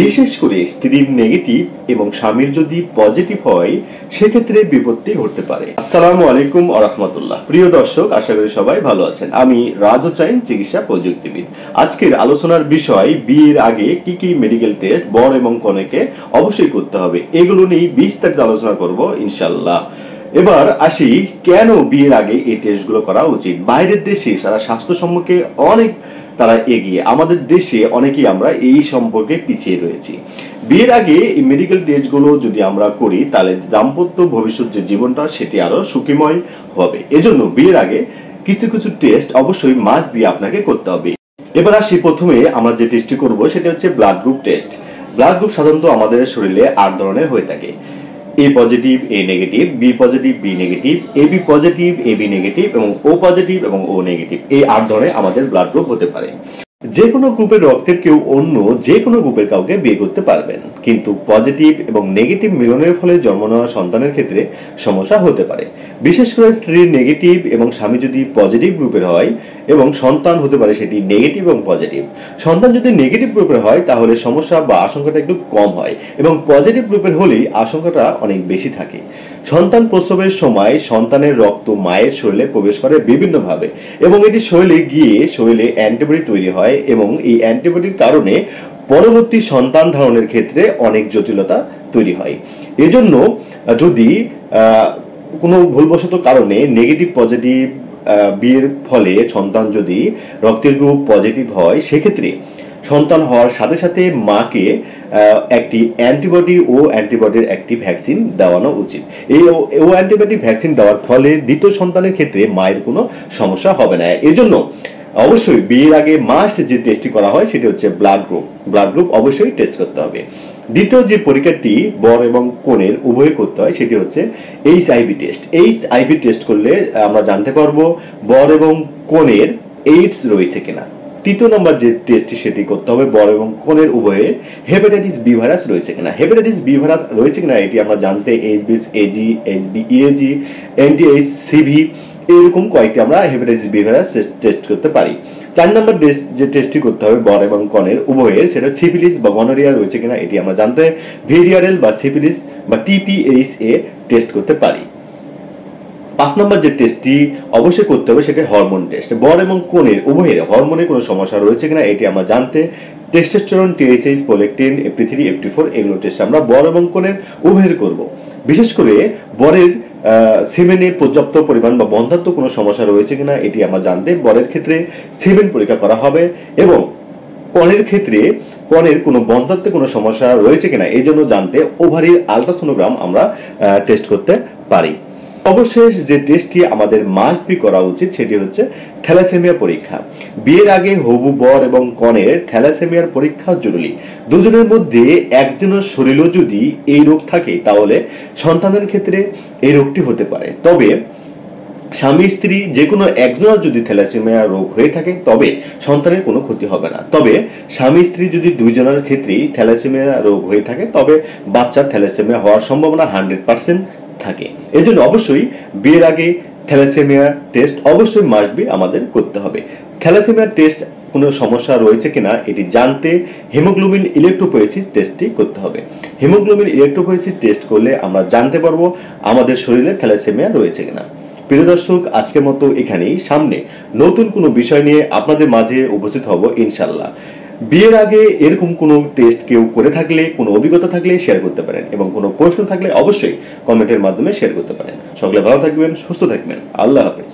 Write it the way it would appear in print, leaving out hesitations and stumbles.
বিশেষ করে স্ত্রীর নেগেটিভ এবং স্বামীর যদি পজিটিভ হয় সেক্ষেত্রে বিপত্তি ঘটতে পারে। আসসালামু আলাইকুম ওয়া রাহমাতুল্লাহ। প্রিয় দর্শক, আশা করি সবাই ভালো আছেন। আমি রাজ হোসাইন, চিকিৎসা প্রযুক্তিবিদ। আজকের আলোচনার বিষয় বিয়ের আগে কি কি মেডিকেল টেস্ট বর এবং কনেকে অবশ্যই করতে হবে, এগুলো নিয়ে বিস্তারিত আলোচনা করব ইনশাআল্লাহ। এবার আসি, কেন বিয়ের আগে এই টেস্টগুলো করা উচিত। বাইরের দেশে সারা স্বাস্থ্য সম্পর্কে অনেক তারা এগিয়ে, আমাদের দেশে অনেকেই আমরা এই সম্পর্কে পিছিয়ে রয়েছি। বিয়ের আগে এই মেডিকেল টেস্টগুলো যদি আমরা করি তাহলে দাম্পত্য ভবিষ্যৎ যে জীবনটা সেটি আরো সুখময় হবে। এজন্য বিয়ের আগে কিছু কিছু টেস্ট অবশ্যই মাস্ট বি আপনাকে করতে হবে। এবার আসি, প্রথমে আমরা যে টেস্টটি করব সেটা হচ্ছে blood group test. Blood group সাধারণত আমাদের শরীরে 8 ধরনের হয়ে থাকে। A positive, A negative, B positive, B negative, A B positive, A B negative এবং ও পজিটিভ এবং ও নেগেটিভ। এই 8 ধরনের আমাদের ব্লাড গ্রুপ হতে পারে। যে কোনো গ্রুপের রক্তের কেউ অন্য যে কোনো গ্রুপের কাউকে বিয়ে করতে পারবেন, কিন্তু পজিটিভ এবং নেগেটিভ মিলনের ফলে জন্ম নেওয়া সন্তানের ক্ষেত্রে সমস্যা হতে পারে। বিশেষ করে স্ত্রীর নেগেটিভ এবং স্বামী যদি পজিটিভ গ্রুপের হয় এবং সন্তান হতে পারে সেটি নেগেটিভ এবং পজিটিভ। সন্তান যদি নেগেটিভ গ্রুপের হয় তাহলে সমস্যা বা আশঙ্কাটা একটু কম হয় এবং পজিটিভ গ্রুপের হলেই আশঙ্কাটা অনেক বেশি থাকে। সন্তান প্রসবের সময় সন্তানের রক্ত মায়ের শরীরে প্রবেশ করে বিভিন্নভাবে এবং এটি শরীরে গিয়ে শরীরে অ্যান্টিবডি তৈরি হয় এবং এই অ্যান্টিবডির কারণে পরবর্তী সন্তান ধারণের ক্ষেত্রে অনেক জটিলতা তৈরি হয়। এজন্য যদি কোনো ভুলবশত কারণে নেগেটিভ পজিটিভ বিয়ের ফলে সন্তান যদি রক্তের গ্রুপ পজিটিভ হয় সেক্ষেত্রে সন্তান হওয়ার সাথে সাথে মাকে একটি অ্যান্টিবডি ও অ্যান্টিবডির একটি ভ্যাকসিন দেওয়ানো উচিত। এই ও অ্যান্টিবডি ভ্যাকসিন দেওয়ার ফলে দ্বিতীয় সন্তানের ক্ষেত্রে মায়ের কোনো সমস্যা হবে না। এজন্য অবশ্যই বিয়ের আগে মাস্ট যে টেস্টটি করা হয় সেটি হচ্ছে ব্লাড গ্রুপ। ব্লাড গ্রুপ অবশ্যই টেস্ট করতে হবে। দ্বিতীয় যে পরীক্ষাটি বর এবং কনের উভয় করতে হয় সেটি হচ্ছে এইচআইভি টেস্ট। এইচআইভি টেস্ট করলে আমরা জানতে পারবো বর এবং কনের এইডস রয়েছে কিনা। তৃতীয় নম্বর যে টেস্টটি সেটি করতে হবে বর এবং কনের উভয়ে হেপাটাইটিস বি ভাইরাস রয়েছে কিনা। হেপাটাইটিস বি ভাইরাস রয়েছে কিনা এটি আমরা জানতে এইচবিএজি, এইচবিইএজি, এনটিএইচসিভি এরকম কয়েকটি আমরা হেপাটাইটিস বি ভাইরাস টেস্ট করতে পারি। 4 নম্বর যে টেস্টটি করতে হবে বর এবং কনের উভয়ের সেটা সিফিলিস বা গনোরিয়া রয়েছে কিনা এটি আমরা জানতে ভিডিআরএল বা সিফিলিস বা টিপিএইচএ টেস্ট করতে পারি। 5 নম্বর যে টেস্টটি অবশ্যই করতে হবে সেটা হরমোন টেস্ট। বর এবং কনের উভয়ের হরমোনে কোনো সমস্যা রয়েছে কিনা এটি আমরা জানতে টেস্টোস্টেরন, টিএসএইচ, প্রোল্যাকটিন, এফপি3, এফপি4 এগুলো টেস্ট আমরা বর এবং কনের উভয়ের করব। বিশেষ করে বরের সেমেনে পর্যাপ্ত পরিমাণ বা বন্ধ্যাত্ব কোনো সমস্যা রয়েছে কিনা এটি আমরা জানতে বরের ক্ষেত্রে সেমেন পরীক্ষা করা হবে এবং কনের ক্ষেত্রে কনের কোনো বন্ধ্যাত্বে কোনো সমস্যা রয়েছে কিনা এই জন্য জানতে ওভারির আলট্রাসোনোগ্রাম আমরা টেস্ট করতে পারি। সর্বশেষ যে টেস্টটি আমাদের মাস্ট বি করা উচিত সেটি হচ্ছে থ্যালাসেমিয়া পরীক্ষা। বিয়ের আগে হবু বর এবং কনের থ্যালাসেমিয়ার পরীক্ষা জরুরি। দুজনের মধ্যে একজনের শরীরেও যদি এই রোগ থাকে তাহলে সন্তানের ক্ষেত্রে এই রোগটি হতে পারে। তবে স্বামী স্ত্রী যে কোনো একজনের যদি থ্যালাসেমিয়া রোগ হয়ে থাকে তবে সন্তানের কোনো ক্ষতি হবে না। তবে স্বামী স্ত্রী যদি দুইজনের ক্ষেত্রেই থ্যালাসেমিয়া রোগ হয়ে থাকে তবে বাচ্চার থ্যালাসেমিয়া হওয়ার সম্ভাবনা 100% থাকে। এজন্য অবশ্যই বিয়ের আগে থ্যালাসেমিয়া টেস্ট অবশ্যই মাস্ট বি আমাদের করতে হবে। থ্যালাসেমিয়া টেস্ট কোনো সমস্যা রয়েছে কিনা এটি জানতে হিমোগ্লোবিন ইলেকট্রোপোয়েসিস টেস্টটি করতে হবে। হিমোগ্লোবিন ইলেকট্রোপোয়েসিস টেস্ট করলে আমরা জানতে পারবো আমাদের শরীরে থ্যালাসেমিয়া রয়েছে কিনা। প্রিয় দর্শক, আজকের মতো এখানেই। সামনে নতুন কোনো বিষয় নিয়ে আপনাদের মাঝে উপস্থিত হব ইনশাআল্লাহ। বিয়ের আগে এরকম কোনো টেস্ট কেউ করে থাকলে, কোনো অভিজ্ঞতা থাকলে শেয়ার করতে পারেন এবং কোনো প্রশ্ন থাকলে অবশ্যই কমেন্টের মাধ্যমে শেয়ার করতে পারেন। সকলে ভালো থাকবেন, সুস্থ থাকবেন। আল্লাহ হাফেজ।